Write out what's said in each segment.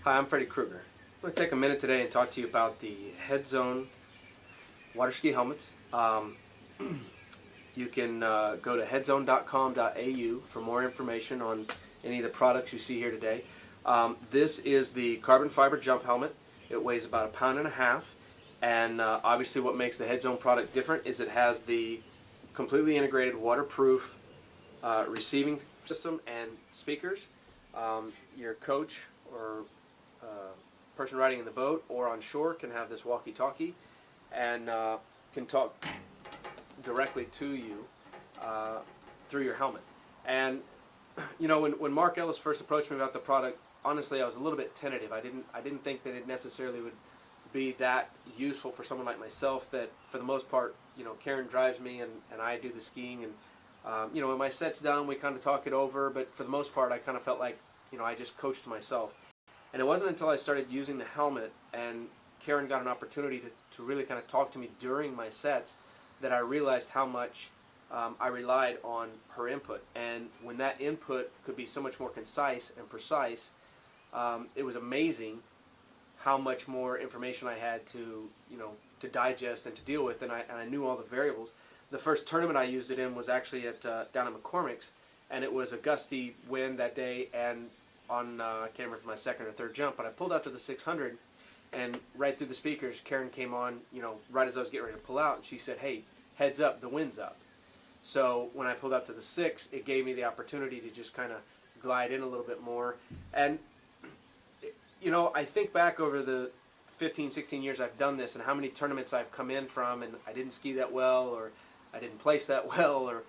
Hi, I'm Freddy Krueger. I'm going to take a minute today and talk to you about the Headzone water ski helmets. You can go to headzone.com.au for more information on any of the products you see here today. This is the carbon fiber jump helmet. It weighs about 1.5 pounds, and obviously what makes the Headzone product different is it has the completely integrated waterproof receiving system and speakers. Your coach or person riding in the boat or on shore can have this walkie-talkie and can talk directly to you through your helmet. And you know, when Mark Ellis first approached me about the product, honestly, I was a little bit tentative. I didn't think that it necessarily would be that useful for someone like myself. That for the most part, you know, Karen drives me and I do the skiing, and you know, when my set's done, we kind of talk it over. But for the most part, I kind of felt like, you know, I just coached myself. And it wasn't until I started using the helmet and Karen got an opportunity to really kind of talk to me during my sets that I realized how much I relied on her input. And when that input could be so much more concise and precise, it was amazing how much more information I had to, you know, to digest and to deal with, and I knew all the variables. The first tournament I used it in was actually at down at McCormick's, and it was a gusty wind that day, and on I can't remember if it was my second or third jump, but I pulled out to the 600, and right through the speakers, Karen came on, you know, right as I was getting ready to pull out, and she said, "Hey, heads up, the wind's up." So when I pulled out to the 6, it gave me the opportunity to just kind of glide in a little bit more. And you know, I think back over the 15, 16 years I've done this and how many tournaments I've come in from and I didn't ski that well, or I didn't place that well, or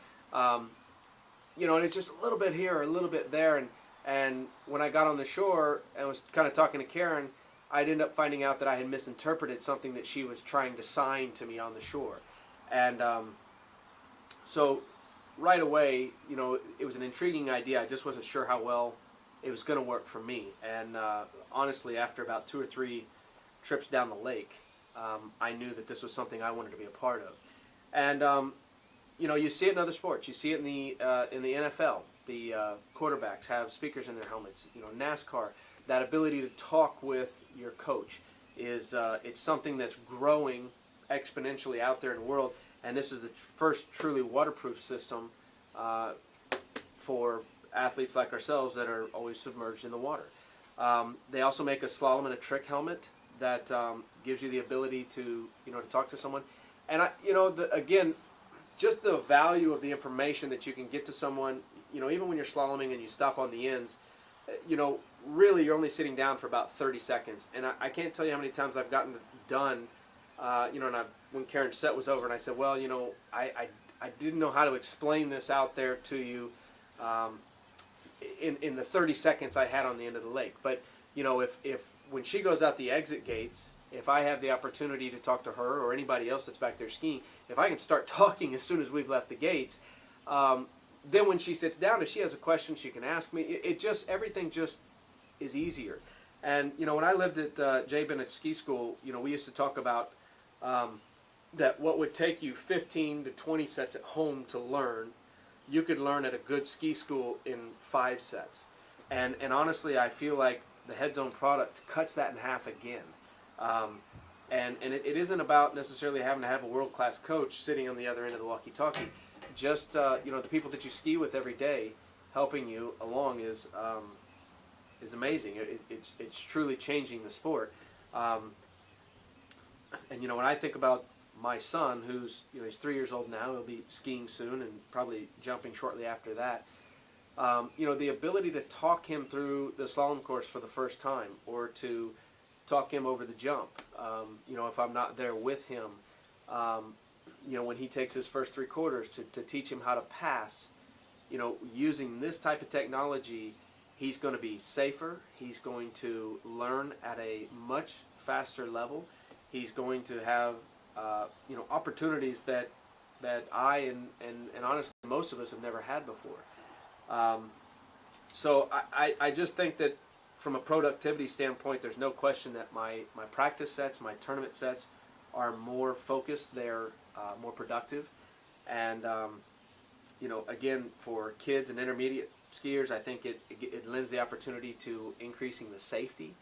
you know, and it's just a little bit here or a little bit there. And when I got on the shore and was kind of talking to Karen, I'd end up finding out that I had misinterpreted something that she was trying to sign to me on the shore. And so right away, you know, it was an intriguing idea. I just wasn't sure how well it was going to work for me. And honestly, after about 2 or 3 trips down the lake, I knew that this was something I wanted to be a part of. And you know, you see it in other sports. You see it in the NFL. The quarterbacks have speakers in their helmets. You know, NASCAR. That ability to talk with your coach is it's something that's growing exponentially out there in the world. And this is the first truly waterproof system for athletes like ourselves that are always submerged in the water. They also make a slalom and a trick helmet that gives you the ability to, you know, to talk to someone. And you know, again, just the value of the information that you can get to someone. You know, even when you're slaloming and you stop on the ends, you know, really you're only sitting down for about 30 seconds. And I can't tell you how many times I've gotten done. You know, and when Karen's set was over, and I said, well, you know, I didn't know how to explain this out there to you in the 30 seconds I had on the end of the lake. But, you know, if when she goes out the exit gates, if I have the opportunity to talk to her or anybody else that's back there skiing, if I can start talking as soon as we've left the gates, then when she sits down, if she has a question, she can ask me. It just, everything just is easier. And, you know, when I lived at J. Bennett Ski School, you know, we used to talk about that what would take you 15 to 20 sets at home to learn, you could learn at a good ski school in 5 sets. And honestly, I feel like the Headzone product cuts that in half again. And it isn't about necessarily having to have a world-class coach sitting on the other end of the walkie-talkie. Just you know, the people that you ski with every day helping you along is amazing. It's truly changing the sport. And you know, when I think about my son, who's, you know, he's 3 years old now, he'll be skiing soon and probably jumping shortly after that. You know, the ability to talk him through the slalom course for the first time, or to talk him over the jump, you know, if I'm not there with him, you know, when he takes his first 3 quarters, to teach him how to pass, you know, using this type of technology, he's going to be safer, he's going to learn at a much faster level, he's going to have, you know, opportunities that I and honestly most of us have never had before. So I just think that from a productivity standpoint, there's no question that my practice sets, my tournament sets are more focused, they're more productive. And you know, again, for kids and intermediate skiers, I think it lends the opportunity to increasing the safety.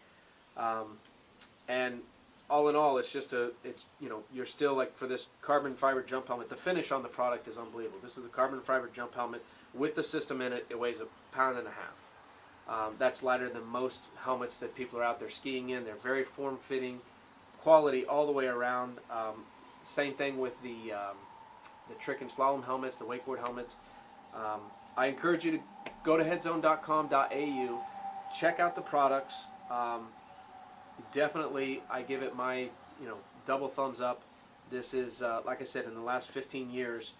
And all in all, it's just you're still, like, for this carbon fiber jump helmet, the finish on the product is unbelievable. This is the carbon fiber jump helmet with the system in it. It weighs 1.5 pounds. That's lighter than most helmets that people are out there skiing in. They're very form-fitting, quality all the way around. Same thing with the trick and slalom helmets, the wakeboard helmets. I encourage you to go to headzone.com.au, check out the products. Definitely, I give it my double thumbs up. This is, like I said, in the last 15 years,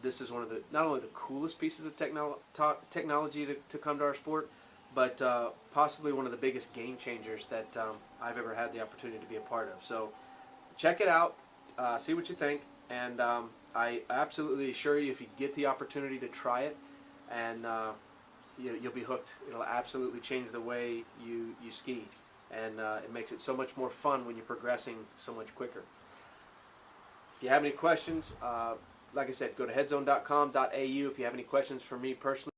this is one of the not only the coolest pieces of technology to come to our sport, but possibly one of the biggest game changers that I've ever had the opportunity to be a part of. So check it out, see what you think, and I absolutely assure you, if you get the opportunity to try it, and you'll be hooked. It'll absolutely change the way you ski, and it makes it so much more fun when you're progressing so much quicker. If you have any questions, like I said, go to headzone.com.au. If you have any questions for me personally,